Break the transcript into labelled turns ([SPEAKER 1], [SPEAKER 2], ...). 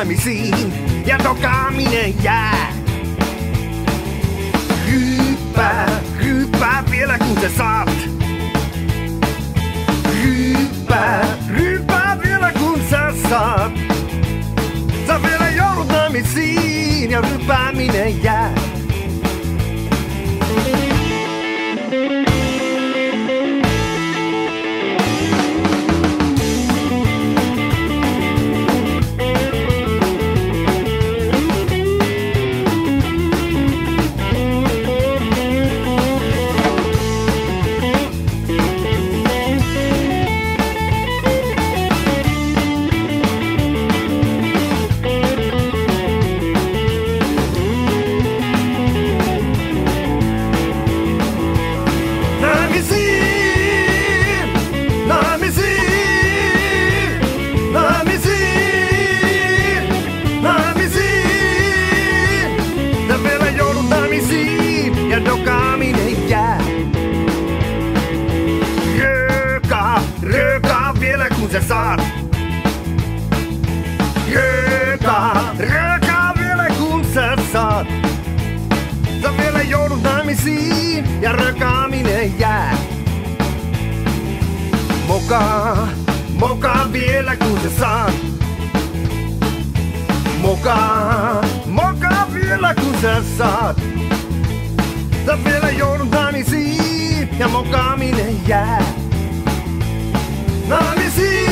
[SPEAKER 1] naimisiin ja dokaaminen jää. Hyppää vielä kun sä saat. Hyppää vielä kun sä saat. Sä vielä joudut naimisiin ja ryppääminen jää. Ja dokaaminen jää. Röökaa vielä kun sä saat. Röökaa vielä kun sä saat. Sä vielä joudut naimisiin ja röökaaminen jää. Mokaa vielä kun sä saat. Mokaa vielä kun sä saat. Sä vielä joudut naimisiin ja mokaaminen jää. Naimisiin!